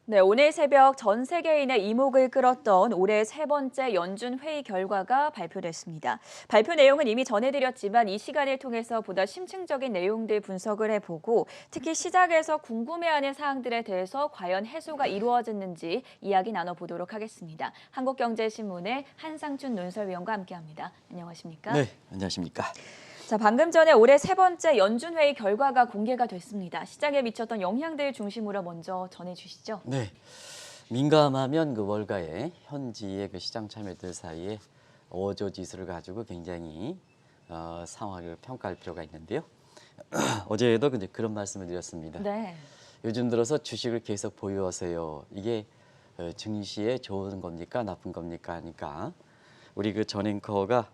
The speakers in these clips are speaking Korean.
네, 오늘 새벽 전 세계인의 이목을 끌었던 올해 세 번째 연준 회의 결과가 발표됐습니다. 발표 내용은 이미 전해드렸지만 이 시간을 통해서 보다 심층적인 내용들 분석을 해보고 특히 시장에서 궁금해하는 사항들에 대해서 과연 해소가 이루어졌는지 이야기 나눠보도록 하겠습니다. 한국경제신문의 한상춘 논설위원과 함께합니다. 안녕하십니까? 네, 안녕하십니까. 자, 방금 전에 올해 세 번째 연준회의 결과가 공개가 됐습니다. 시장에 미쳤던 영향들 중심으로 먼저 전해주시죠. 네, 민감하면 그 월가의 현지의 그 시장 참여들 사이에 어조 지수를 가지고 굉장히 상황을 평가할 필요가 있는데요. 어제도 이제 그런 말씀을 드렸습니다. 네. 요즘 들어서 주식을 계속 보유하세요. 이게 증시에 좋은 겁니까, 나쁜 겁니까 하니까 우리 그 전 앵커가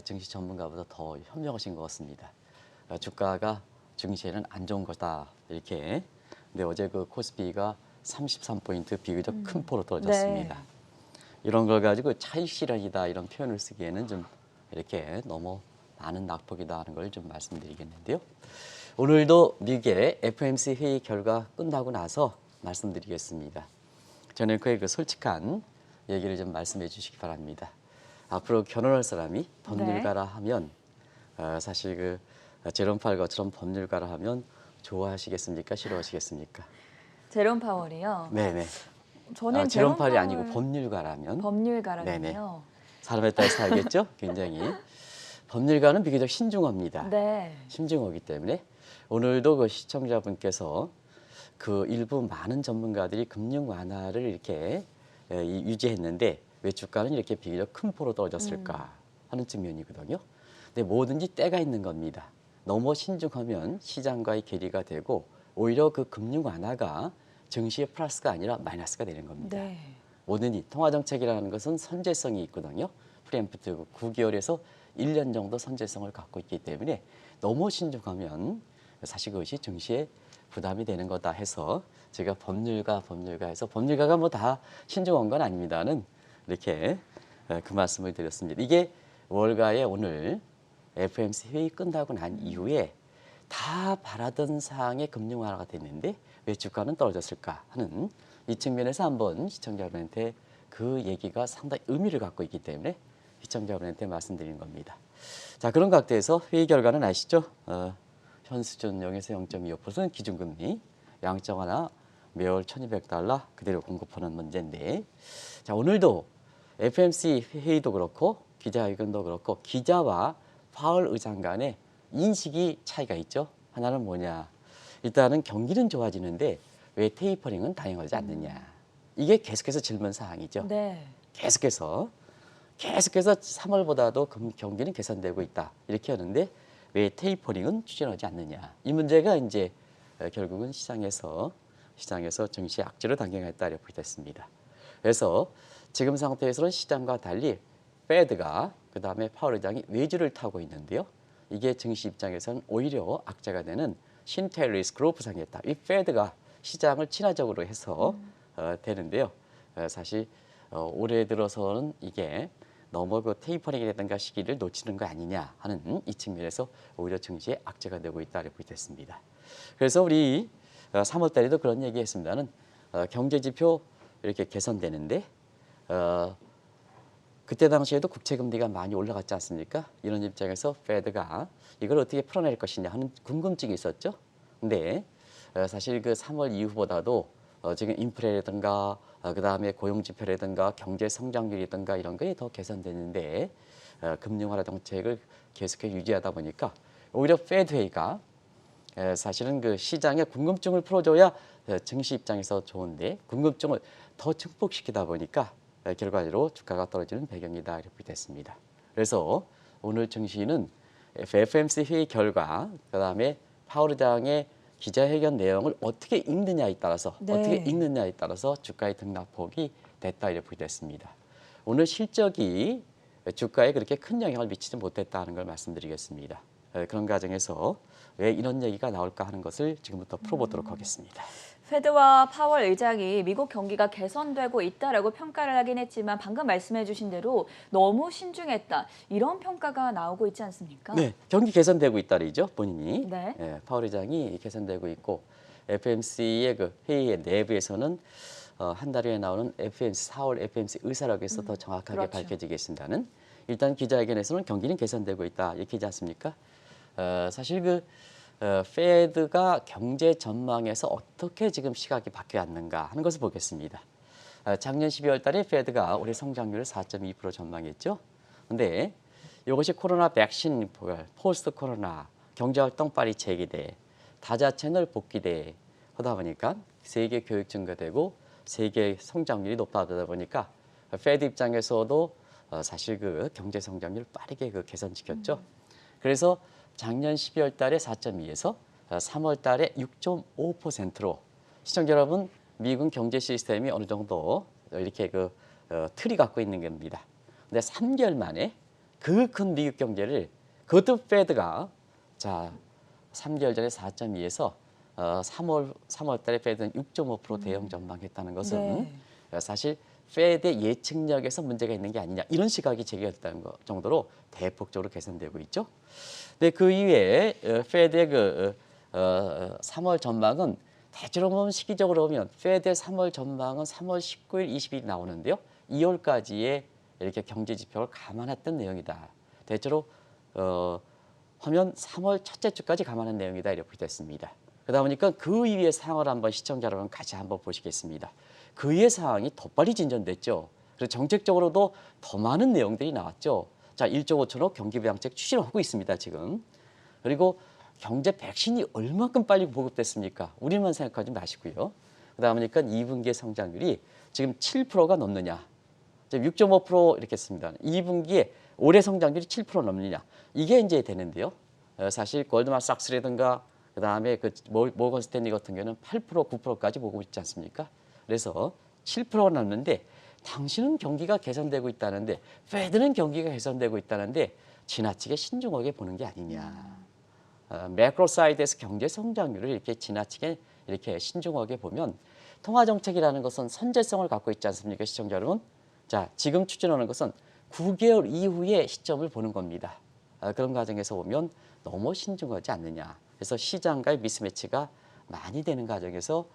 증시 전문가보다 더 현명하신 것 같습니다. 주가가 증시에는 안 좋은 거다 이렇게. 근데 어제 그 코스피가 33포인트 비교적 큰 폭으로 떨어졌습니다. 네. 이런 걸 가지고 차익 실현이다 이런 표현을 쓰기에는 좀 이렇게 너무 많은 낙폭이다 하는 걸 좀 말씀드리겠는데요. 오늘도 미국의 FOMC 회의 결과 끝나고 나서 말씀드리겠습니다. 저는 그 솔직한 얘기를 좀 말씀해 주시기 바랍니다. 앞으로 결혼할 사람이 법률가라 하면 사실 그 제롬 파월 것처럼 법률가라 하면 좋아하시겠습니까? 싫어하시겠습니까? 제롬 파월이요. 네네. 저는 제롬 제롬 파월이 아니고 파월 법률가라면 네네. 법률가라면요. 사람에 따라 살겠죠? 굉장히. 법률가는 비교적 신중합니다. 네. 신중하기 때문에 오늘도 그 시청자분께서 그 일부 많은 전문가들이 금융 완화를 이렇게 유지했는데 왜 주가는 이렇게 비교적 큰 폭으로 떨어졌을까 하는 측면이거든요. 근데 뭐든지 때가 있는 겁니다. 너무 신중하면 시장과의 괴리가 되고 오히려 그 금융 완화가 증시의 플러스가 아니라 마이너스가 되는 겁니다. 네. 뭐든지 통화정책이라는 것은 선제성이 있거든요. 프리엠프트 9개월에서 1년 정도 선제성을 갖고 있기 때문에 너무 신중하면 사실 그것이 증시에 부담이 되는 거다 해서 제가 법률가 해서 법률가가 뭐 다 신중한 건 아닙니다는 이렇게 그 말씀을 드렸습니다. 이게 월가의 오늘 FOMC 회의 끝나고 난 이후에 다 바라던 사항의 금융 완화가 됐는데 왜 주가는 떨어졌을까 하는 이 측면에서 한번 시청자 여러분한테 그 얘기가 상당히 의미를 갖고 있기 때문에 시청자 여러분한테 말씀드리는 겁니다. 자, 그런 각도에서 회의 결과는 아시죠? 현수준 0에서 0.25%는 기준금리, 양적 완화 매월 $1,200 그대로 공급하는 문제인데, 자, 오늘도 FOMC 회의도 그렇고 기자회견도 그렇고 기자와 파월 의장 간에 인식이 차이가 있죠. 하나는 뭐냐? 일단은 경기는 좋아지는데 왜 테이퍼링은 다행하지 않느냐? 이게 계속해서 질문 사항이죠. 네. 계속해서 3월보다도 경기는 개선되고 있다. 이렇게 하는데 왜 테이퍼링은 추진하지 않느냐. 이 문제가 이제 결국은 시장에서 증시 악재로 단계했다 이렇게 됐습니다. 그래서 지금 상태에서는 시장과 달리 페드가 그다음에 파월 의장이 외주를 타고 있는데요. 이게 증시 입장에서는 오히려 악재가 되는 신테일 리스크로 부상했다. 이 페드가 시장을 친화적으로 해서 되는데요. 사실 올해 들어서는 이게 너무 그 테이퍼링이라든가 시기를 놓치는 거 아니냐 하는 이 측면에서 오히려 증시에 악재가 되고 있다 이렇게 됐습니다. 그래서 우리 3월 달에도 그런 얘기했습니다는 경제 지표 이렇게 개선되는데 그때 당시에도 국채 금리가 많이 올라갔지 않습니까? 이런 입장에서 페드가 이걸 어떻게 풀어낼 것이냐 하는 궁금증이 있었죠. 근데 사실 그 3월 이후보다도 지금 인플레라든가 그다음에 고용 지표라든가 경제 성장률이든가 이런 게 더 개선되는데 금융 완화 정책을 계속해 유지하다 보니까 오히려 페드 회의가 사실은 그 시장의 궁금증을 풀어줘야 증시 입장에서 좋은데 궁금증을 더 증폭시키다 보니까 결과적으로 주가가 떨어지는 배경이다 이렇게 됐습니다. 그래서 오늘 증시는 FOMC 회의 결과 그다음에 파월 의장의 기자회견 내용을 어떻게 읽느냐에 따라서 주가의 등락폭이 됐다 이렇게 됐습니다. 오늘 실적이 주가에 그렇게 큰 영향을 미치지 못했다는 걸 말씀드리겠습니다. 그런 과정에서 왜 이런 얘기가 나올까 하는 것을 지금부터 풀어보도록 하겠습니다. 페드와 파월 의장이 미국 경기가 개선되고 있다라고 평가를 하긴 했지만 방금 말씀해 주신 대로 너무 신중했다. 이런 평가가 나오고 있지 않습니까? 네, 경기 개선되고 있다리죠, 본인이. 네. 예, 파월 의장이 개선되고 있고 FMC의 그 회의의 내부에서는 한 달 후에 나오는 FMC 4월 FMC 의사록에서 더 정확하게 그렇죠. 밝혀지겠습니다는 일단 기자회견에서는 경기는 개선되고 있다 이렇게 하지 않습니까? 사실 페드가 경제 전망에서 어떻게 지금 시각이 바뀌어 왔는가 하는 것을 보겠습니다. 작년 12월 달에 페드가 올해 성장률을 4.2% 전망했죠. 그런데 이것이 코로나 백신 포스트 코로나 경제활동 빨리 재개돼 다자 채널 복귀돼 하다 보니까 세계 교육 증가되고 세계 성장률이 높아지다 보니까 페드 입장에서도 사실 경제 성장률 빠르게 개선시켰죠. 그래서 작년 12월 달에 4.2에서 3월 달에 6.5%로 시청자 여러분 미국 경제 시스템이 어느 정도 이렇게 틀이 갖고 있는 겁니다. 근데 3개월 만에 그 큰 미국 경제를 그것도 페드가 3개월 전에 4.2에서 3월 달에 페드는 6.5% 대형 전망했다는 것은 사실 페드의 예측력에서 문제가 있는 게 아니냐 이런 시각이 제기됐다는 것 정도로 대폭적으로 개선되고 있죠. 근데 그 이외에 페드의 3월 전망은 대체로 보면 시기적으로 보면 페드의 3월 전망은 3월 19일, 20일 나오는데요. 2월까지의 이렇게 경제 지표를 감안했던 내용이다. 대체로 하면 3월 첫째 주까지 감안한 내용이다 이렇게 됐습니다. 그러다 보니까 그 이후의 상황을 한번 시청자 여러분 같이 한번 보시겠습니다. 그 이후의 상황이 더 빨리 진전됐죠. 그리고 정책적으로도 더 많은 내용들이 나왔죠. 자, 1조 5천억 경기 부양책 추진을 하고 있습니다, 지금. 그리고 경제 백신이 얼마큼 빨리 보급됐습니까? 우리만 생각하지 마시고요. 그러다 보니까 2분기의 성장률이 지금 7%가 넘느냐. 6.5% 이렇게 했습니다. 2분기에 올해 성장률이 7% 넘느냐. 이게 이제 되는데요. 사실 골드만삭스라든가 그다음에 모건 스탠리 같은 경우는 8%, 9%까지 보고 있지 않습니까? 그래서 7%가 넘는데 당신은 경기가 개선되고 있다는데 페드는 경기가 개선되고 있다는데 지나치게 신중하게 보는 게 아니냐. 매크로 사이드에서 경제 성장률을 이렇게 지나치게 이렇게 신중하게 보면 통화 정책이라는 것은 선제성을 갖고 있지 않습니까, 시청자 여러분? 자, 지금 추진하는 것은 9개월 이후의 시점을 보는 겁니다. 그런 과정에서 보면 너무 신중하지 않느냐. 그래서 시장과의 미스매치가 많이 되는 과정에서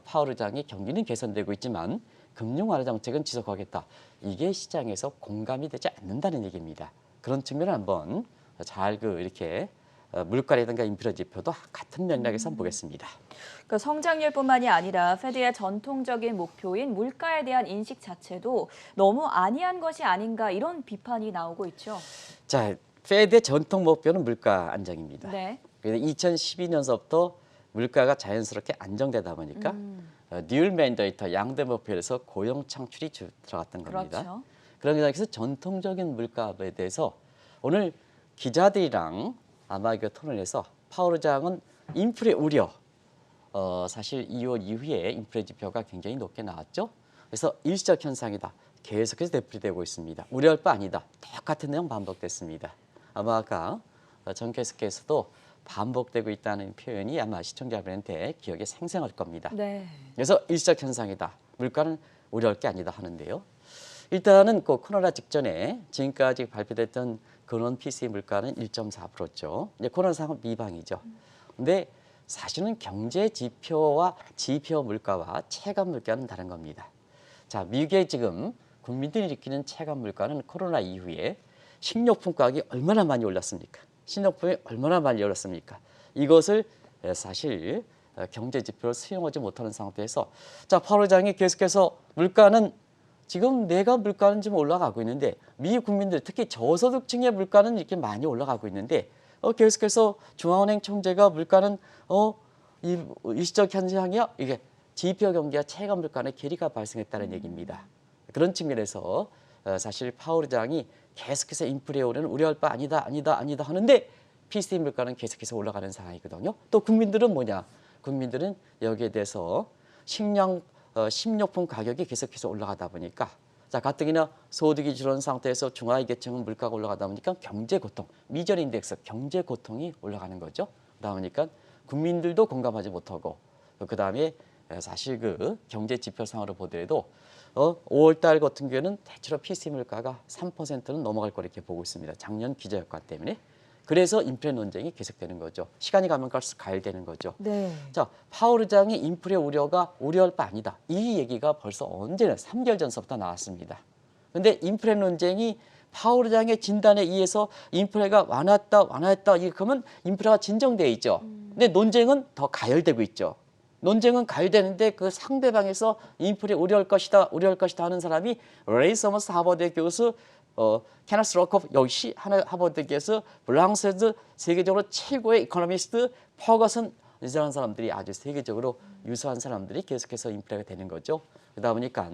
파월 의장이 경기는 개선되고 있지만 금융 완화 정책은 지속하겠다. 이게 시장에서 공감이 되지 않는다는 얘기입니다. 그런 측면을 한번 잘 이렇게 물가라든가 인플레 지표도 같은 맥락에서 한번 보겠습니다. 그 성장률뿐만이 아니라 페드의 전통적인 목표인 물가에 대한 인식 자체도 너무 안이한 것이 아닌가 이런 비판이 나오고 있죠. 자, 페드의 전통 목표는 물가 안정입니다. 네. 2012년서부터 물가가 자연스럽게 안정되다 보니까 뉴얼 맨데이터 양대 목표에서 고용 창출이 들어갔던 겁니다. 그렇죠. 그런 상황에서 전통적인 물가에 대해서 오늘 기자들이랑 아마 토론을 해서 파월 의장은 인플레 우려, 사실 2월 이후에 인플레 지표가 굉장히 높게 나왔죠. 그래서 일시적 현상이다. 계속해서 되풀이되고 있습니다. 우려할 바 아니다. 똑같은 내용 반복됐습니다. 아마 아까 전 캐스트에서도 반복되고 있다는 표현이 아마 시청자분한테 기억에 생생할 겁니다. 네. 그래서 일시적 현상이다. 물가는 우려할 게 아니다 하는데요. 일단은 코로나 직전에 지금까지 발표됐던 근원 PCE 물가는 1.4%죠. 이제 코로나 상황 미방이죠. 근데 사실은 경제 지표와 지표 물가와 체감 물가는 다른 겁니다. 자, 미국의 지금 국민들이 느끼는 체감 물가는 코로나 이후에 식료품 가격이 얼마나 많이 올랐습니까? 식료품이 얼마나 많이 올랐습니까? 이것을 사실 경제 지표를 수용하지 못하는 상태에서 자, 파월 의장이 계속해서 물가는 지금 내가 물가는 좀 올라가고 있는데 미국 국민들 특히 저소득층의 물가는 이렇게 많이 올라가고 있는데 계속해서 중앙은행 총재가 물가는 일시적 현상이야 이게 지표 경기와 체감 물가 의 괴리가 발생했다는 얘기입니다. 그런 측면에서 사실 파월 의장이 계속해서 인플레 오르는 우려할 바 아니다 하는데 PCE 물가는 계속해서 올라가는 상황이거든요. 또 국민들은 뭐냐? 국민들은 여기에 대해서 식료품 가격이 계속해서 올라가다 보니까 자, 가뜩이나 소득이 줄은 상태에서 중하위 계층은 물가가 올라가다 보니까 경제 고통, 미전 인덱스 경제 고통이 올라가는 거죠. 그러다 보니까 국민들도 공감하지 못하고 그다음에 사실 그 경제 지표상으로 보더라도 5월 달 같은 경우에는 대체로 PCE 물가가 3%는 넘어갈 거라 이렇게 보고 있습니다. 작년 기저효과 때문에. 그래서 인플레 논쟁이 계속되는 거죠. 시간이 가면 갈수록 가열되는 거죠. 네. 자, 파월 의장이 인플레 우려가 우려할 바 아니다. 이 얘기가 벌써 언제나 3개월 전서부터 나왔습니다. 그런데 인플레 논쟁이 파월 의장의 진단에 의해서 인플레가 완화했다 이렇게 하면 인플레가 진정돼 있죠. 근데 논쟁은 더 가열되고 있죠. 논쟁은 가열되는데 그 상대방에서 인플레 우려할 것이다 하는 사람이 레이 서머스 하버드 교수, 케너스 로커프 역시 하버드 교수, 블랑세드 세계적으로 최고의 이코노미스트, 퍼거슨 이런 사람들이 아주 세계적으로 유수한 사람들이 계속해서 인플레가 되는 거죠. 그러다 보니까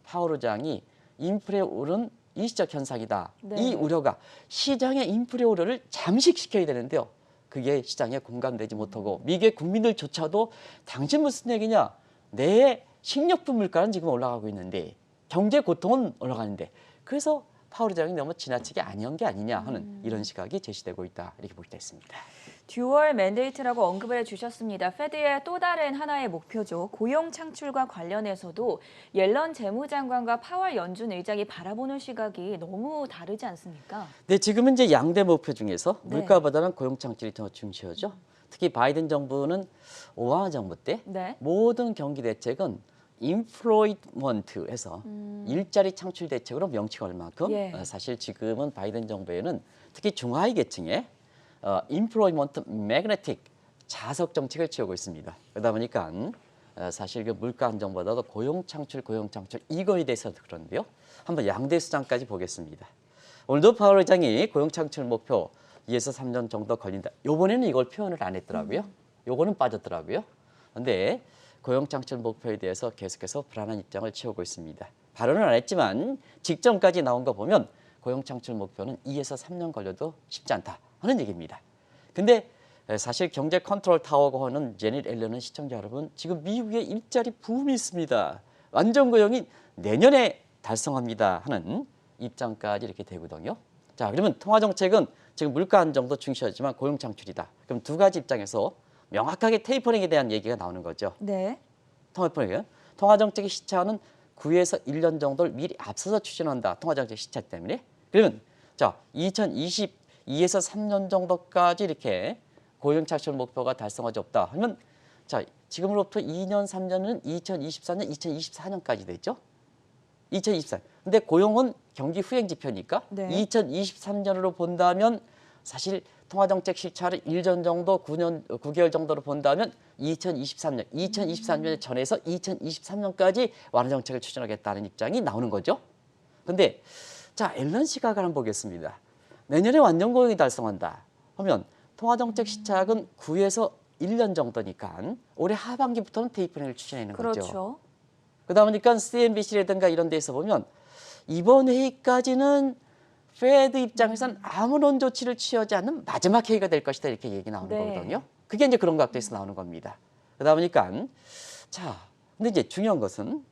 파월 의장이 인플레 오른 일시적 현상이다. 네. 이 우려가 시장의 인플레 우려를 잠식시켜야 되는데요. 그게 시장에 공감되지 못하고 미국의 국민들조차도 당신 무슨 얘기냐. 내 식료품 물가는 지금 올라가고 있는데 경제 고통은 올라가는데 그래서 파월 의장이 너무 지나치게 아니한 게 아니냐 하는 이런 시각이 제시되고 있다. 이렇게 볼 수 있습니다. 듀얼 맨데이트라고 언급을 해주셨습니다. 페드의 또 다른 하나의 목표죠. 고용 창출과 관련해서도 옐런 재무장관과 파월 연준 의장이 바라보는 시각이 너무 다르지 않습니까? 네, 지금은 이제 양대 목표 중에서 네. 물가보다는 고용 창출이 더 중시하죠. 특히 바이든 정부는 오바마 정부 때 네. 모든 경기 대책은 인플로이먼트에서 일자리 창출 대책으로 명칭할 만큼 예. 사실 지금은 바이든 정부에는 특히 중하위 계층의 인플로이먼트 매그네틱 자석 정책을 취하고 있습니다. 그러다 보니까 사실 그 물가 안정보다도 고용 창출 이거에 대해서도 그런데요. 한번 양대 수장까지 보겠습니다. 오늘도 파월 의장이 고용 창출 목표 2에서 3년 정도 걸린다. 요번에는 이걸 표현을 안 했더라고요. 요거는 빠졌더라고요. 그런데 고용 창출 목표에 대해서 계속해서 불안한 입장을 취하고 있습니다. 발언은 안 했지만 직전까지 나온 거 보면 고용 창출 목표는 2에서 3년 걸려도 쉽지 않다 하는 얘기입니다. 근데 사실 경제 컨트롤 타워고 하는 제닛 앨런은 시청자 여러분 지금 미국의 일자리 붐이 있습니다. 완전 고용이 내년에 달성합니다 하는 입장까지 이렇게 되거든요. 자, 그러면 통화 정책은 지금 물가 안정도 중시하지만 고용 창출이다. 그럼 두 가지 입장에서 명확하게 테이퍼링에 대한 얘기가 나오는 거죠. 네. 통화 정책의 시차는 9에서 1년 정도를 미리 앞서서 추진한다. 통화 정책 시차 때문에. 그러면 자, 2022에서 3년 정도까지 이렇게 고용 창출 목표가 달성하지 없다 하면 자, 지금으로부터 2년, 3년은 2023년, 2024년까지 되죠. 2024년. 근데 고용은 경기 후행 지표니까 네. 2023년으로 본다면 사실 통화정책 시차를 1년 정도, 9개월 정도로 본다면 2023년 전에서 2023년까지 완화 정책을 추진하겠다는 입장이 나오는 거죠. 근데 자, 앨런 시각을 한번 보겠습니다. 내년에 완전 고용이 달성한다 하면 통화정책 시차는 9에서 1년 정도니까 올해 하반기부터는 테이퍼링을 추진하는 거죠. 그렇죠. 그러다 보니까 CNBC라든가 이런 데서 보면 이번 회의까지는 페드 입장에서는 아무런 조치를 취하지 않는 마지막 회의가 될 것이다 이렇게 얘기 나오는 네. 거거든요. 그게 이제 그런 각도에서 나오는 겁니다. 그러다 보니까 자, 근데 이제 중요한 것은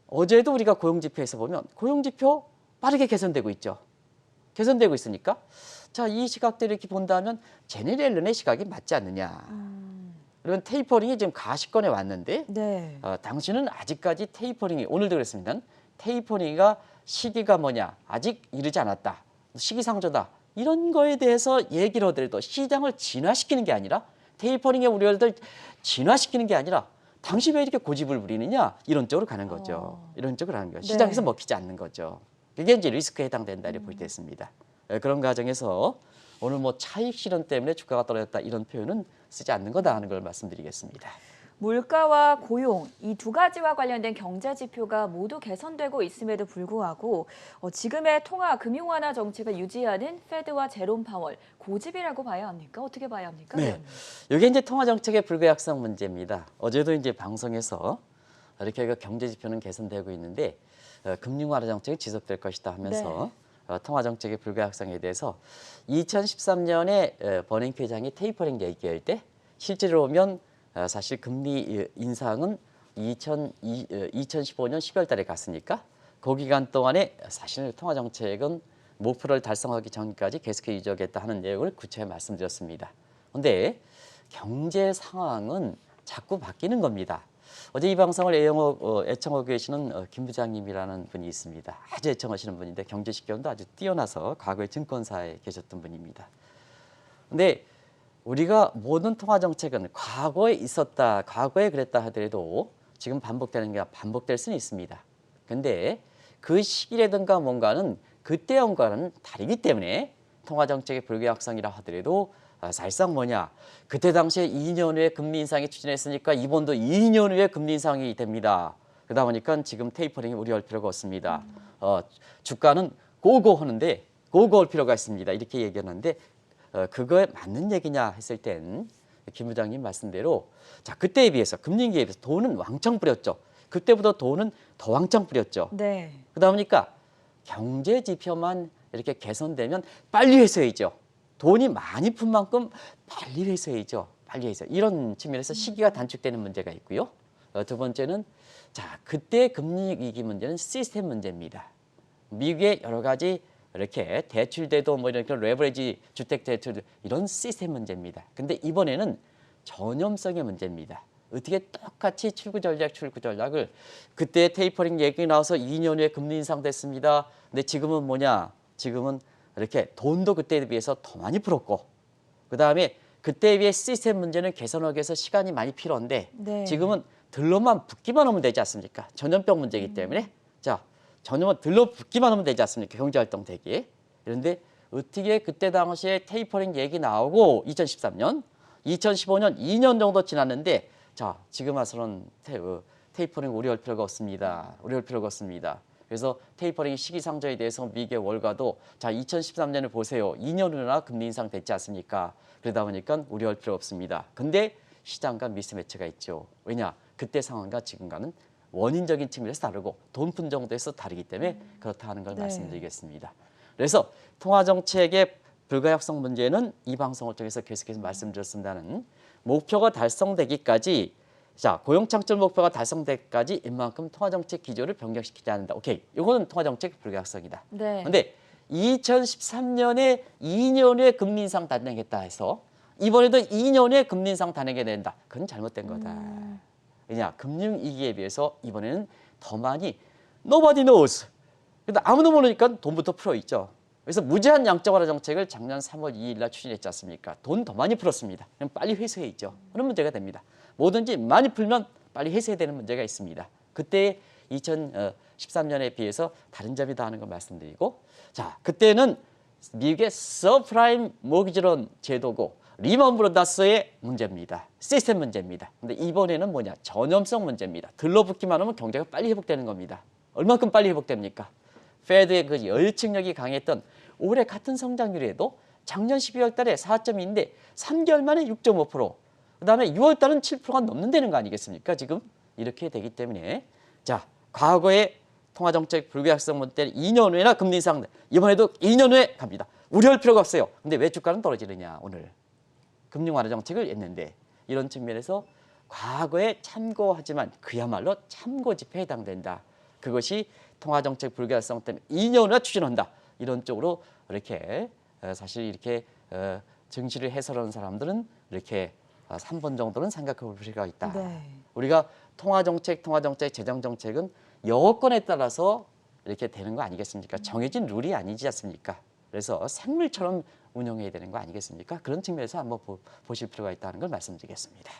어제도 우리가 고용지표에서 보면 고용지표 빠르게 개선되고 있죠. 개선되고 있으니까 자, 이 시각대로 이렇게 본다면 제닛 앨런의 시각이 맞지 않느냐. 그러면 테이퍼링이 지금 가시권에 왔는데 네. 당신은 아직까지 테이퍼링이 오늘도 그랬습니다. 테이퍼링이가 시기가 뭐냐 아직 이르지 않았다. 시기상조다. 이런 거에 대해서 얘기를 하더라도 시장을 진화시키는 게 아니라 테이퍼링의 우려를 진화시키는 게 아니라 당신 왜 이렇게 고집을 부리느냐 이런 쪽으로 가는 거죠. 이런 쪽으로 가는 거죠. 시장에서 네. 먹히지 않는 거죠. 그게 이제 리스크에 해당된다 이렇게 볼 때 있습니다. 그런 과정에서 오늘 뭐 차익 실현 때문에 주가가 떨어졌다 이런 표현은 쓰지 않는 거다 하는 걸 말씀드리겠습니다. 물가와 고용 이 두 가지와 관련된 경제 지표가 모두 개선되고 있음에도 불구하고 지금의 통화 금융 완화 정책을 유지하는 페드와 제롬 파월 고집이라고 봐야 합니까? 어떻게 봐야 합니까? 네, 이게 이제 통화 정책의 불가역성 문제입니다. 어제도 이제 방송에서 이렇게 그 경제 지표는 개선되고 있는데 금융 완화 정책이 지속될 것이다 하면서 통화 정책의 불가역성에 대해서 2013년에 버냉키 회장이 테이퍼링 얘기할 때 실제로 보면 사실 금리 인상은 2015년 12월 달에 갔으니까 그 기간 동안에 사실 통화 정책은 목표를 달성하기 전까지 계속해 유지하겠다 하는 내용을 구체적으로 말씀드렸습니다. 그런데 경제 상황은 자꾸 바뀌는 겁니다. 어제 이 방송을 애청하고 계시는 김 부장님이라는 분이 있습니다. 아주 애청하시는 분인데 경제식견도 아주 뛰어나서 과거에 증권사에 계셨던 분입니다. 근데 우리가 모든 통화 정책은 과거에 있었다, 과거에 그랬다 하더라도 지금 반복되는 게 반복될 수는 있습니다. 근데 그 시기라든가 뭔가는 그때와는 다르기 때문에 통화 정책의 불가역성이라 하더라도 사실상 뭐냐, 그때 당시에 2년 후에 금리 인상이 추진했으니까 이번도 2년 후에 금리 인상이 됩니다. 그러다 보니까 지금 테이퍼링이 우려할 필요가 없습니다. 주가는 고고 하는데 고고할 필요가 있습니다. 이렇게 얘기하는데 그거에 맞는 얘기냐 했을 땐 김 부장님 말씀대로 자, 그때에 비해서 금리 인기에 비해서 돈은 왕창 뿌렸죠. 그때보다 돈은 더 왕창 뿌렸죠. 네. 그러다 보니까 경제 지표만 이렇게 개선되면 빨리 회수해야죠. 돈이 많이 푼 만큼 빨리 회수해야죠. 빨리 회수. 이런 측면에서 시기가 단축되는 문제가 있고요. 두 번째는 자, 그때 금리 위기 문제는 시스템 문제입니다. 미국의 여러 가지 이렇게 대출대도 뭐 이렇게 레버리지 주택 대출 이런 시스템 문제입니다. 근데 이번에는 전염성의 문제입니다. 어떻게 똑같이 출구 전략을 그때 테이퍼링 얘기 나와서 2년 후에 금리 인상됐습니다. 근데 지금은 뭐냐? 지금은 이렇게 돈도 그때에 비해서 더 많이 풀었고 그다음에 그때에 비해 시스템 문제는 개선하기 위해서 시간이 많이 필요한데 네. 지금은 들러만 붓기만 하면 되지 않습니까? 전염병 문제이기 때문에 자, 전염은 들러 붓기만 하면 되지 않습니까? 경제활동 되기. 그런데 어떻게 그때 당시에 테이퍼링 얘기 나오고 2013년, 2015년 2년 정도 지났는데 자, 지금 와서는 테이퍼링 우려할 필요가 없습니다. 우려할 필요가 없습니다. 그래서 테이퍼링 시기상조에 대해서 미국의 월가도 자, 2013년을 보세요. 2년 후나 금리 인상 됐지 않습니까? 그러다 보니까 우려할 필요 없습니다. 근데 시장과 미스매치가 있죠. 왜냐? 그때 상황과 지금과는 원인적인 측면에서 다르고 돈 푼 정도에서 다르기 때문에 그렇다 하는 걸 네. 말씀드리겠습니다. 그래서 통화정책의 불가역성 문제는 이 방송을 통해서 계속해서 말씀드렸습니다는 목표가 달성되기까지 자, 고용창출 목표가 달성되기까지 이만큼 통화정책 기조를 변경시키지 않는다. 오케이, 이거는 통화정책 불가역성이다. 네. 그런데 2013년에 2년 후에 금리 인상 단행했다 해서 이번에도 2년 후에 금리 인상 단행해야 된다. 그건 잘못된 거다. 왜냐, 금융위기에 비해서 이번에는 더 많이 nobody knows. 근데 아무도 모르니까 돈부터 풀어있죠. 그래서 무제한 양적완화 정책을 작년 3월 2일 날 추진했지 않습니까? 돈 더 많이 풀었습니다. 그럼 빨리 회수해야죠. 그런 문제가 됩니다. 뭐든지 많이 풀면 빨리 회수해야 되는 문제가 있습니다. 그때 2013년에 비해서 다른 점이 다 하는 걸 말씀드리고 자, 그때는 미국의 서프라임 모기지론 제도고 리먼 브로더스의 문제입니다. 시스템 문제입니다. 근데 이번에는 뭐냐? 전염성 문제입니다. 들러붙기만 하면 경제가 빨리 회복되는 겁니다. 얼마큼 빨리 회복됩니까? 페드의 그 열측력이 강했던 올해 같은 성장률에도 작년 12월 달에 4.2인데 3개월 만에 6.5%. 그다음에 6월 달은 7%가 넘는다는 거 아니겠습니까? 지금 이렇게 되기 때문에 자, 과거에 통화정책 불가역성 문제 2년 후에나 금리 인상 이번에도 2년 후에 갑니다. 우려할 필요가 없어요. 근데 왜 주가는 떨어지느냐 오늘. 금융 완화 정책을 했는데 이런 측면에서 과거에 참고하지만 그야말로 참고 집회에 해당된다. 그것이 통화정책 불가역성 때문에 2년 후에 추진한다. 이런 쪽으로 이렇게 사실 이렇게 증시를 해설하는 사람들은 이렇게 3번 정도는 생각해 볼 필요가 있다. 네. 우리가 통화정책, 재정정책은 여건에 따라서 이렇게 되는 거 아니겠습니까? 정해진 룰이 아니지 않습니까? 그래서 생물처럼 운영해야 되는 거 아니겠습니까? 그런 측면에서 한번 보실 필요가 있다는 걸 말씀드리겠습니다.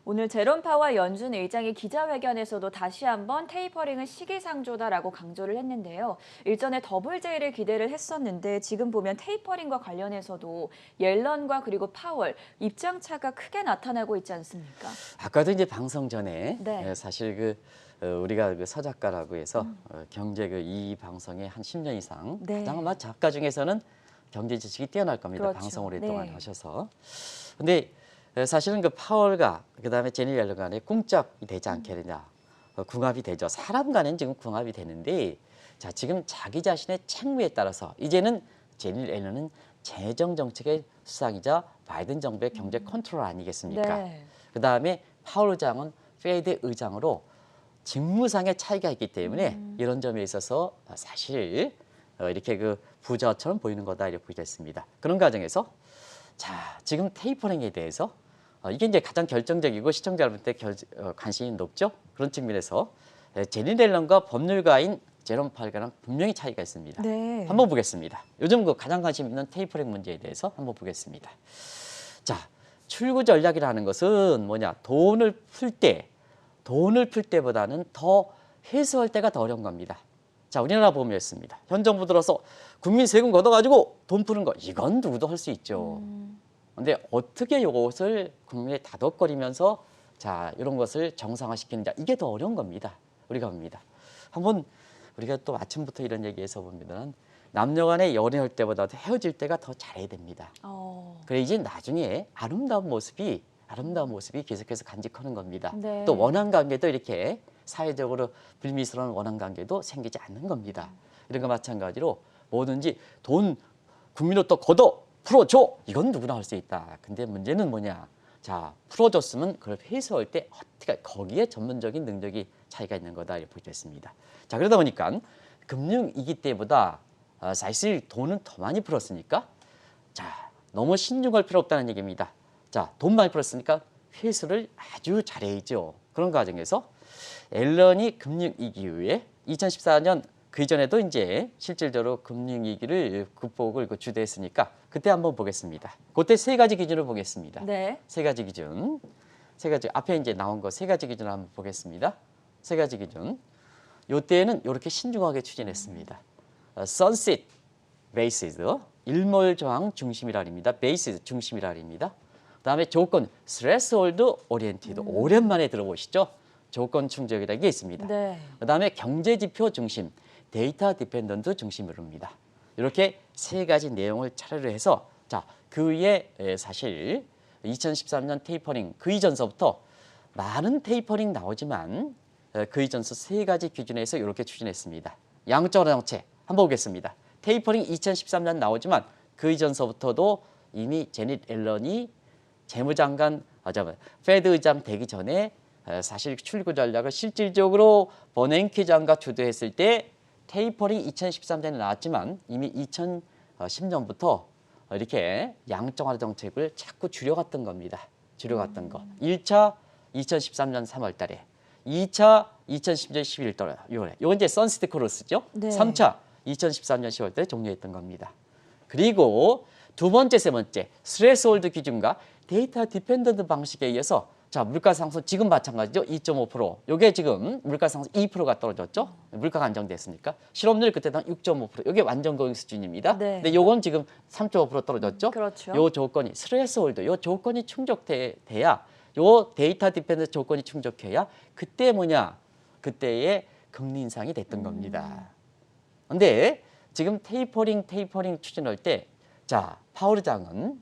오늘 제롬 파월 연준 의장이 기자회견에서도 다시 한번 테이퍼링은 시기상조다라고 강조를 했는데요. 일전에 더블 J를 기대를 했었는데 지금 보면 테이퍼링과 관련해서도 옐런과 그리고 파월 입장 차가 크게 나타나고 있지 않습니까? 아까도 이제 방송 전에 네. 사실 우리가 그 서작가라고 해서 경제 이 방송에 한 10년 이상 네. 가장 아마 작가 중에서는 경제 지식이 뛰어날 겁니다. 그렇죠. 방송 오랫동안 네. 하셔서. 근데 사실은 그 파월과 그다음에 제니 옐런 간에 꿈쩍이 되지 않겠느냐. 궁합이 되죠. 사람 간에는 지금 궁합이 되는데 자, 지금 자기 자신의 책무에 따라서 이제는 제니 옐런은 재정 정책의 수상이자 바이든 정부의 경제 컨트롤 아니겠습니까? 네. 그다음에 파월 의장은 페드 의장으로 직무상의 차이가 있기 때문에 이런 점에 있어서 사실 이렇게 그 부자처럼 보이는 거다 이렇게 보겠습니다. 그런 과정에서 자, 지금 테이퍼링에 대해서 이게 이제 가장 결정적이고 시청자 여러분한테 관심이 높죠. 그런 측면에서 제닛 앨런과 법률가인 제롬 파월과는 분명히 차이가 있습니다. 네. 한번 보겠습니다. 요즘 그 가장 관심 있는 테이퍼링 문제에 대해서 한번 보겠습니다. 자, 출구 전략이라는 것은 뭐냐? 돈을 풀 때보다는 더 회수할 때가 더 어려운 겁니다. 자, 우리나라 보면 있습니다. 현 정부 들어서 국민 세금 걷어가지고 돈 푸는 거 이건 누구도 할 수 있죠. 근데 어떻게 이것을 국민에 다독거리면서 자 이런 것을 정상화시키느냐 이게 더 어려운 겁니다. 우리가 봅니다. 한번 우리가 또 아침부터 이런 얘기해서 보면 남녀간에 연애할 때보다 헤어질 때가 더 잘해야 됩니다. 그래야지 나중에 아름다운 모습이 계속해서 간직하는 겁니다. 네. 또 원한 관계도 이렇게 사회적으로 불미스러운 원한 관계도 생기지 않는 겁니다. 이런 거 마찬가지로 뭐든지 돈 국민으로부터 걷어 풀어줘 이건 누구나 할 수 있다. 근데 문제는 뭐냐? 자 풀어줬으면 그걸 회수할 때 어떻게 거기에 전문적인 능력이 차이가 있는 거다 이렇게 보겠습니다. 자 그러다 보니까 금융위기 때보다 사실 돈은 더 많이 풀었으니까 자 너무 신중할 필요 없다는 얘기입니다. 자 돈 많이 풀었으니까 회수를 아주 잘해야죠. 그런 과정에서 앨런이 금융위기 이후에 2014년 그 이전에도 이제 실질적으로 금융위기를 극복을 주도했으니까 그때 한번 보겠습니다. 그때 세 가지 기준을 보겠습니다. 네. 세 가지 기준. 앞에 이제 나온 거 세 가지 기준을 한번 보겠습니다. 세 가지 기준. 요때는 이렇게 신중하게 추진했습니다. sunset basis, 일몰저항 중심이라입니다. basis 중심이라입니다. 그다음에 조건 threshold oriented. 오랜만에 들어보시죠. 조건 충족이라는 게 있습니다. 네. 그다음에 경제지표 중심, 데이터 디펜던트 중심으로입니다. 이렇게 세 가지 내용을 차례로 해서 그 위에 사실 2013년 테이퍼링 그 이전서부터 많은 테이퍼링 나오지만 그 이전서 세 가지 기준에서 이렇게 추진했습니다. 양적완화 정책 한번 보겠습니다. 테이퍼링 2013년 나오지만 그 이전서부터도 이미 제닛 앨런이 재무장관, 페드 의장 되기 전에 사실 출구 전략을 실질적으로 버냉키 장관 주도했을 때 테이퍼링 2013년에 나왔지만 이미 2010년부터 이렇게 양적완화 정책을 자꾸 줄여갔던 겁니다. 줄여갔던 거. 1차 2013년 3월 달에, 2차 2010년 11월 달에, 이건 이제 선시트 크로스죠. 네. 3차 2013년 10월 달에 종료했던 겁니다. 그리고 두 번째, 세 번째 스트레스홀드 기준과 데이터 디펜던트 방식에 의해서 자 물가 상승 지금 마찬가지죠. 2.5%. 이게 지금 물가 상승 2%가 떨어졌죠. 물가가 안정됐으니까 실업률 그때 당 6.5%. 이게 완전 고용 수준입니다. 네. 근데 요건 지금 3.5% 떨어졌죠. 그렇죠. 요 조건이 스트레스홀드 요 조건이 충족돼야 요 데이터 디펜던트 조건이 충족해야 그때 뭐냐? 그때의 금리 인상이 됐던 겁니다. 근데 지금 테이퍼링 추진할 때 자 파월 의장은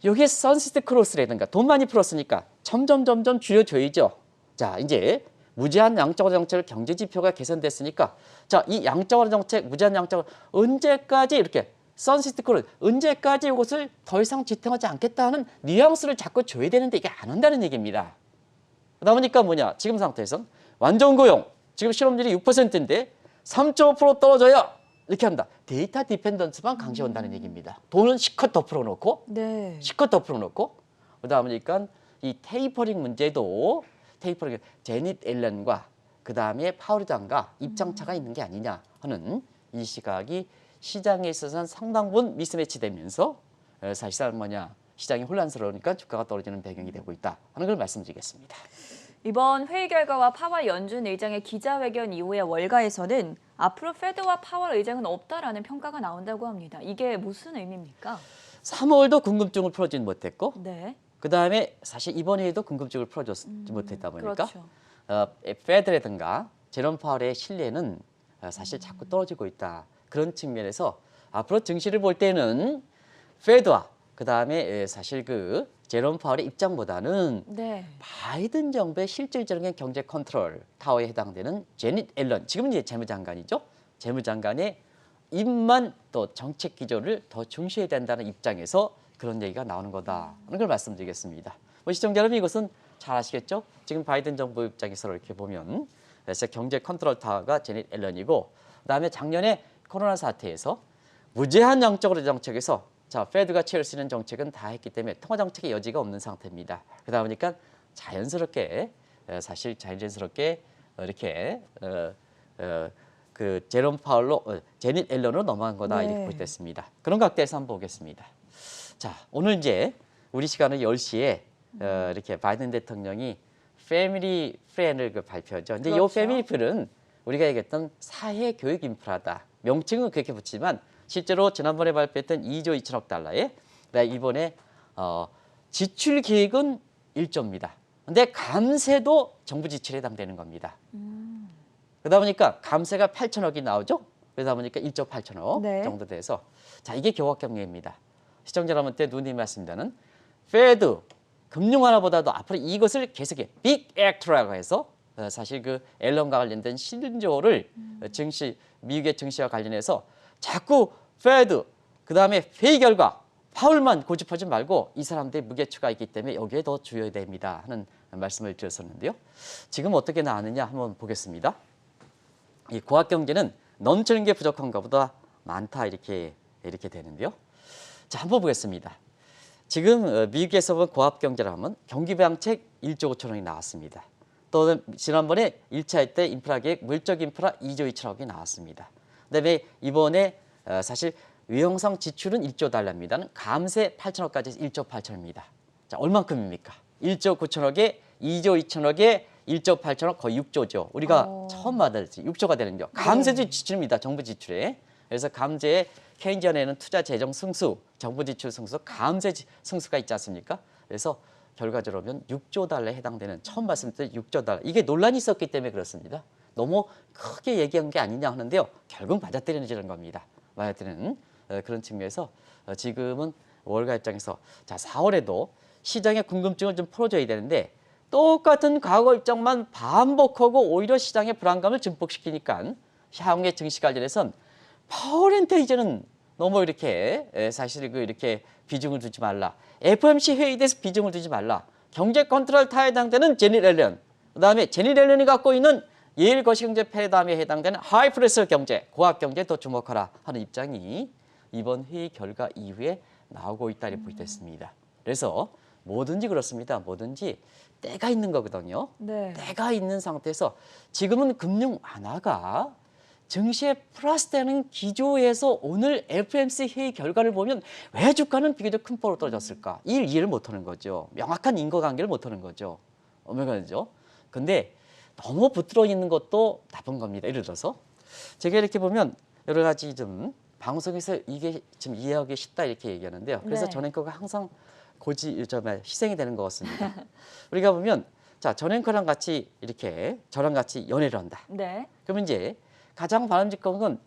여기에 선시트 크로스라든가 돈 많이 풀었으니까 점점 줄여줘야죠. 자 이제 무제한 양적완화 정책을 경제 지표가 개선됐으니까 자 이 양적완화 정책 무제한 양적완화 언제까지 이렇게 선시트 크로스 언제까지 이것을 더 이상 지탱하지 않겠다는 뉘앙스를 자꾸 줘야 되는데 이게 안 한다는 얘기입니다. 그러다 보니까 뭐냐 지금 상태에선 완전 고용 지금 실업률이 6%인데 3.5% 떨어져야 이렇게 한다. 데이터 디펜던트만 강시한다는 얘기입니다. 돈은 실컷 더 풀어놓고 네. 실컷 더 풀어놓고 그러다 보니까 이 테이퍼링 문제도 테이퍼링 제닛 앨런과 그다음에 파월 의장과 입장차가 있는 게 아니냐 하는 이 시각이 시장에 있어서는 상당 부분 미스매치 되면서 사실상 뭐냐 시장이 혼란스러우니까 주가가 떨어지는 배경이 되고 있다 하는 걸 말씀드리겠습니다. 이번 회의 결과와 파월 연준 의장의 기자회견 이후의 월가에서는 앞으로 페드와 파월 의장은 없다라는 평가가 나온다고 합니다. 이게 무슨 의미입니까? 3월도 궁금증을 풀어주지 못했고 네. 그다음에 사실 이번 회의도 궁금증을 풀어주지 못했다 보니까 그렇죠. 페드라든가 제롬 파월의 신뢰는 사실 자꾸 떨어지고 있다. 그런 측면에서 앞으로 증시를 볼 때는 페드와 그다음에 사실 그 제롬 파월의 입장보다는 네. 바이든 정부의 실질적인 경제 컨트롤 타워에 해당되는 제닛 앨런 지금 이제 재무장관이죠. 재무장관의 입만 또 정책 기조를 더 중시해야 된다는 입장에서 그런 얘기가 나오는 거다 하는 걸 말씀드리겠습니다. 시청자 여러분 이것은 잘 아시겠죠? 지금 바이든 정부 입장에서 이렇게 보면 경제 컨트롤 타워가 제닛 앨런이고 그다음에 작년에 코로나 사태에서 무제한 양적완화 정책에서 자, 페드가 취할 수 있는 정책은 다 했기 때문에 통화 정책의 여지가 없는 상태입니다. 그러다 보니까 자연스럽게 사실 자연스럽게 이렇게 그 제롬 파월로 제닛 앨런으로 넘어간 거다 네. 이렇게 볼 때 있습니다. 그런 각도에서 한번 보겠습니다. 자, 오늘 이제 우리 시간은 10시에 이렇게 바이든 대통령이 패밀리 플랜을 발표하죠. 근데 이 그렇죠. 패밀리 플랜은 우리가 얘기했던 사회 교육 인프라다. 명칭은 그렇게 붙지만 실제로 지난번에 발표했던 2조 2천억 달러에 이번에 지출 계획은 1조입니다. 근데 감세도 정부 지출에 해당되는 겁니다. 그러다 보니까 감세가 8천억이 나오죠. 그러다 보니까 1조 8천억 네. 정도 돼서 자, 이게 교각 경례입니다. 시청자 여러분께 누님이 말씀드리는 페드 금융 완화보다도 앞으로 이것을 계속해 빅 액트라고 해서 사실 그 앨런과 관련된 신조어를 증시 미국의 증시와 관련해서 자꾸 페드 그다음에 회의 결과 파울만 고집하지 말고 이 사람들의 무게추가 있기 때문에 여기에 더 주의해야 됩니다 하는 말씀을 드렸었는데요. 지금 어떻게 나왔느냐 한번 보겠습니다. 이 고학 경제는 넘치는 게 부족한 것보다 많다 이렇게 되는데요. 자, 한번 보겠습니다. 지금 미국에서 본 고학 경제를 하면 경기 부양책 1조 5천억이 나왔습니다. 또 지난번에 1차 때 인프라 계획 물적 인프라 2조 2천억이 나왔습니다. 그다음에 이번에 사실 유형성 지출은 1조 달러입니다. 감세 8천억까지 1조 8천입니다. 자, 얼만큼입니까? 1조 9천억에 2조 2천억에 1조 8천억 거의 6조죠. 우리가 처음 받았지 6조가 되는요. 감세도 지출입니다. 정부 지출에. 그래서 감세에 케인지언에는 투자 재정 승수, 정부 지출 승수, 감세 승수가 있지 않습니까? 그래서 결과적으로 보면 6조 달러에 해당되는 처음 말씀드린 6조 달러. 이게 논란이 있었기 때문에 그렇습니다. 너무 크게 얘기한 게 아니냐 하는데요. 결국 맞아떨어지는 겁니다. 맞아떨리는 그런 측면에서 지금은 월가 입장에서 자 4월에도 시장의 궁금증을 좀 풀어줘야 되는데 똑같은 과거 입장만 반복하고 오히려 시장의 불안감을 증폭시키니까 향후의 증시 관련해서는 파월한테 이제는 너무 이렇게 사실 이렇게 비중을 두지 말라. FOMC 회의에 대해서 비중을 두지 말라. 경제 컨트롤 타에 해당되는 제닛 앨런, 그다음에 제닛 앨런이 갖고 있는 예일 거시경제 패러다임에 해당되는 하이프레스 경제, 고학 경제에 더 주목하라 하는 입장이 이번 회의 결과 이후에 나오고 있다고 볼 때 있습니다. 그래서 뭐든지 그렇습니다. 뭐든지 때가 있는 거거든요. 네. 때가 있는 상태에서 지금은 금융 완화가 증시에 플러스되는 기조에서 오늘 FOMC 회의 결과를 보면 왜 주가는 비교적 큰 폭으로 떨어졌을까? 이해를 못하는 거죠. 명확한 인과관계를 못하는 거죠. 어머니죠. 근데 너무 붙들어 있는 것도 나쁜 겁니다. 예를 들어서 제가 이렇게 보면 여러 가지 좀 방송에서 이게 좀 이해하기 쉽다 이렇게 얘기하는데요. 그래서 네. 전 앵커가 항상 희생이 되는 것 같습니다. 우리가 보면 자, 전 앵커랑 같이 이렇게 저랑 같이 연애를 한다. 네. 그러면 이제 가장 바람직한 건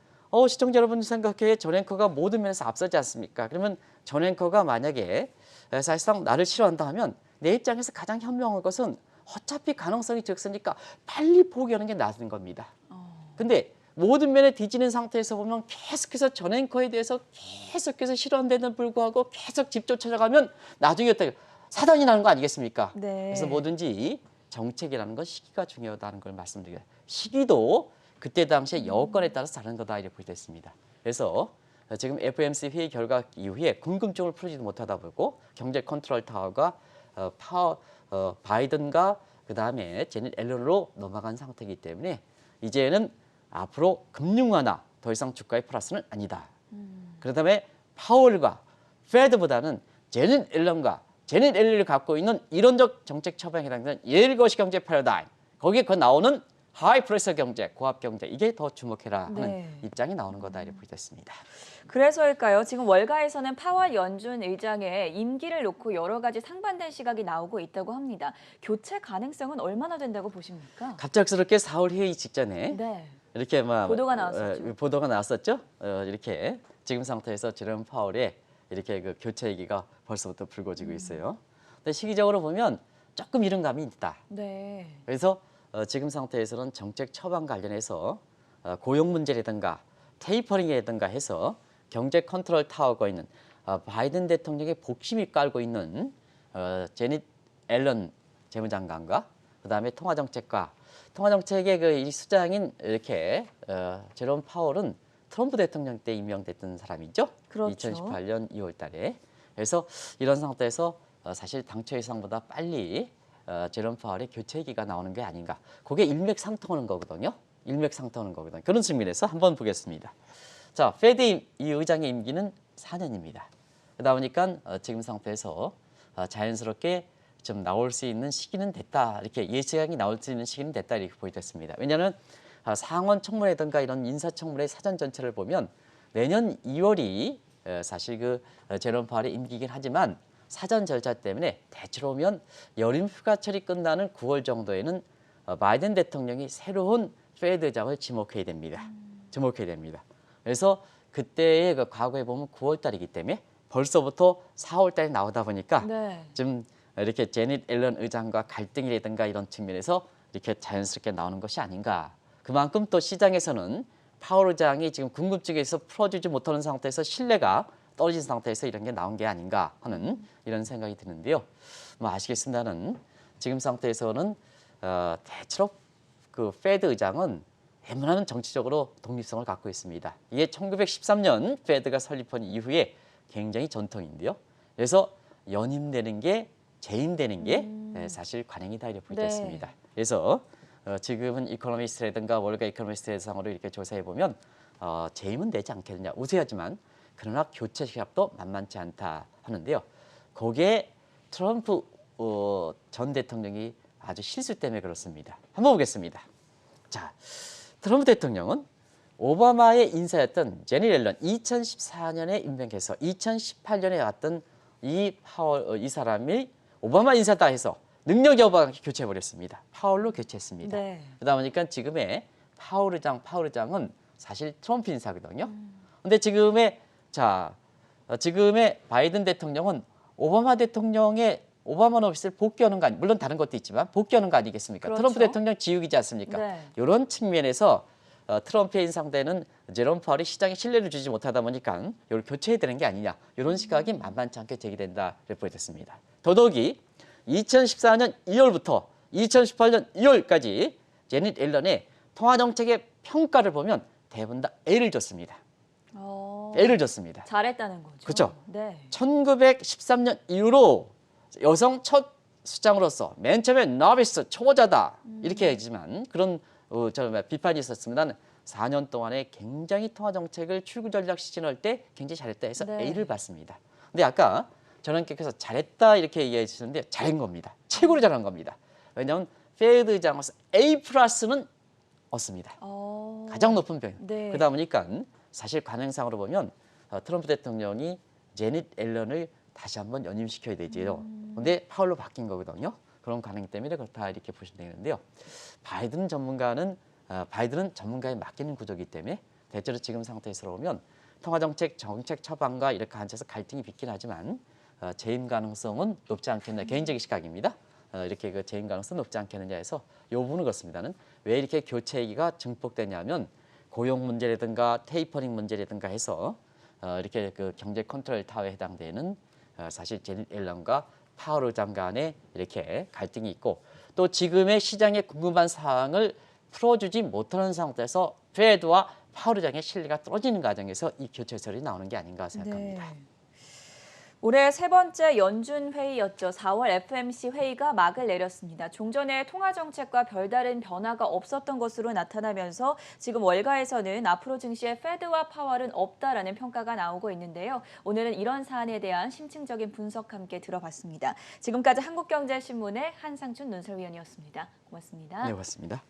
시청자 여러분 생각해 전 앵커가 모든 면에서 앞서지 않습니까? 그러면 전 앵커가 만약에 사실상 나를 싫어한다 하면 내 입장에서 가장 현명한 것은 어차피 가능성이 적으니까 빨리 포기하는 게 나은 겁니다. 근데 모든 면에 뒤지는 상태에서 보면 계속해서 전 앵커에 대해서 계속해서 싫어한데도 불구하고 계속 집 쫓아가면 나중에 어떻게 사단이 나는 거 아니겠습니까? 네. 그래서 뭐든지 정책이라는 건 시기가 중요하다는 걸 말씀드려요. 시기도 그때 당시에 여건에 따라서 다른 거다 이렇게 볼 때 있습니다. 그래서 지금 FOMC 회의 결과 이후에 궁금증을 풀지도 못하다 보고 경제 컨트롤 타워가 바이든과 그다음에 제닛 앨런으로 넘어간 상태이기 때문에 이제는 앞으로 금융 완화 더 이상 주가의 플러스는 아니다. 그다음에 파월과 페드보다는 제닛 앨런을 갖고 있는 이론적 정책 처방에 해당되는 예일 거시경제 패러다임 거기에 나오는 하이프레스 경제, 고압 경제 이게 더 주목해라 하는 네. 입장이 나오는 거다 이렇게 보겠습니다. 그래서일까요? 지금 월가에서는 파월 연준 의장의 임기를 놓고 여러 가지 상반된 시각이 나오고 있다고 합니다. 교체 가능성은 얼마나 된다고 보십니까? 갑작스럽게 4월 회의 직전에 네. 이렇게 보도가 나왔었죠. 보도가 나왔었죠. 이렇게 지금 상태에서 제롬 파월의 이렇게 그 교체 얘기가 벌써부터 불거지고 있어요. 근데 시기적으로 보면 조금 이른 감이 있다. 네. 그래서 지금 상태에서는 정책 처방 관련해서 고용 문제라든가 테이퍼링이라든가 해서 경제 컨트롤 타워가 있는 바이든 대통령의 복심이 깔고 있는 제닛 앨런 재무장관과 그다음에 통화정책의 이 수장인 이렇게 제롬 파월은 트럼프 대통령 때 임명됐던 사람이죠. 그렇죠. 2018년 2월 달에. 그래서 이런 상태에서 사실 당초 예상보다 빨리 제롬 파월의 교체 얘기가 나오는 게 아닌가. 그게 일맥상통하는 거거든요. 일맥상통하는 거거든요. 그런 측면에서 한번 보겠습니다. 자, 페드 이 의장의 임기는 4년입니다. 그러다 보니까 지금 상태에서 자연스럽게 좀 나올 수 있는 시기는 됐다. 이렇게 예측이 나올 수 있는 시기는 됐다. 이렇게 보이겠습니다. 왜냐하면 상원 청문회든가 이런 인사청문회 사전 전체를 보면 내년 2월이 사실 그 제롬 파월의 임기이긴 하지만 사전 절차 때문에 대체로 보면 여름 휴가철이 끝나는 9월 정도에는 바이든 대통령이 새로운 페드 의장을 지목해야 됩니다. 지목해야 됩니다. 그래서 그때의 그 과거에 보면 9월 달이기 때문에 벌써부터 4월 달에 나오다 보니까 네. 좀 이렇게 제닛 앨런 의장과 갈등이라든가 이런 측면에서 이렇게 자연스럽게 나오는 것이 아닌가. 그만큼 또 시장에서는 파월 의장이 지금 궁금증에서 풀어주지 못하는 상태에서 신뢰가 떨어진 상태에서 이런 게 나온 게 아닌가 하는 이런 생각이 드는데요. 뭐 아시겠습니다는 지금 상태에서는 대체로 그 페드 의장은 웬만하면 정치적으로 독립성을 갖고 있습니다. 이게 1913년 페드가 설립한 이후에 굉장히 전통인데요. 그래서 연임되는 게 재임되는 게 사실 관행이다 이렇게 보겠습니다. 네. 그래서 지금은 이코노미스트라든가 월가 이코노미스트 대상으로 이렇게 조사해 보면 재임은 되지 않겠느냐 우세하지만 그러나 교체 시합도 만만치 않다 하는데요. 거기에 트럼프 전 대통령이 아주 실수 때문에 그렇습니다. 한번 보겠습니다. 자, 트럼프 대통령은 오바마의 인사였던 제닛 앨런 2014년에 임명해서 2018년에 왔던 이 파월 이 사람이 오바마 인사다 해서 능력이 없어서 교체해버렸습니다. 파월로 교체했습니다. 네. 그러다 보니까 지금의 파월 의장은 사실 트럼프 인사거든요. 근데 지금의 바이든 대통령은 오바마 대통령의 오바마 오피스를 복귀하는 거 아니 물론 다른 것도 있지만 복귀하는 거 아니겠습니까? 그렇죠. 트럼프 대통령 지우기지 않습니까? 네. 이런 측면에서 트럼프의 인상되는 제롬 파월이 시장에 신뢰를 주지 못하다 보니까 이걸 교체해야 되는 게 아니냐 이런 시각이 만만치 않게 제기된다 보여졌습니다. 더더욱이 2014년 2월부터 2018년 2월까지 제닛 앨런의 통화 정책의 평가를 보면 대부분 다 A를 줬습니다. A를 줬습니다. 잘했다는 거죠. 그렇죠. 네. 1913년 이후로 여성 첫 수장으로서 맨 처음에 너비스 초보자다 이렇게 하지만 그런 비판이 있었습니다. 4년 동안에 굉장히 통화 정책을 출구 전략 시즌할 때 굉장히 잘했다 해서 네. A를 받습니다. 근데 아까 전원께서 잘했다 이렇게 얘기해 주셨는데 잘한 겁니다. 최고로 잘한 겁니다. 왜냐하면 페드 의장으로서 A 플러스는 얻습니다. 가장 높은 편. 네. 그러다 보니까 사실 관행상으로 보면 트럼프 대통령이 제닛 앨런을 다시 한번 연임시켜야 되지요. 근데 파월로 바뀐 거거든요. 그런 관행 때문에 그렇다 이렇게 보시면 되는데요. 바이든은 전문가에 맡기는 구조이기 때문에 대체로 지금 상태에서 보면 통화정책, 정책 처방과 이렇게 앉아서 갈등이 빚긴 하지만 재임 가능성은 높지 않겠느냐. 개인적인 시각입니다. 이렇게 그 재임 가능성 높지 않겠느냐 해서 이 부분은 그렇습니다는 왜 이렇게 교체 얘기가 증폭되냐면 고용 문제라든가 테이퍼링 문제라든가 해서 이렇게 그 경제 컨트롤 타워에 해당되는 사실 제닛 앨런과 파월 의장 간에 이렇게 갈등이 있고 또 지금의 시장에 궁금한 사항을 풀어주지 못하는 상태에서 페드와 파월 의장의 신뢰가 떨어지는 과정에서 이 교체설이 나오는 게 아닌가 생각합니다. 네. 올해 세 번째 연준 회의였죠. 4월 FOMC 회의가 막을 내렸습니다. 종전의 통화 정책과 별다른 변화가 없었던 것으로 나타나면서 지금 월가에서는 앞으로 증시에 페드와 파월은 없다라는 평가가 나오고 있는데요. 오늘은 이런 사안에 대한 심층적인 분석 함께 들어봤습니다. 지금까지 한국경제신문의 한상춘 논설위원이었습니다. 고맙습니다. 네, 고맙습니다.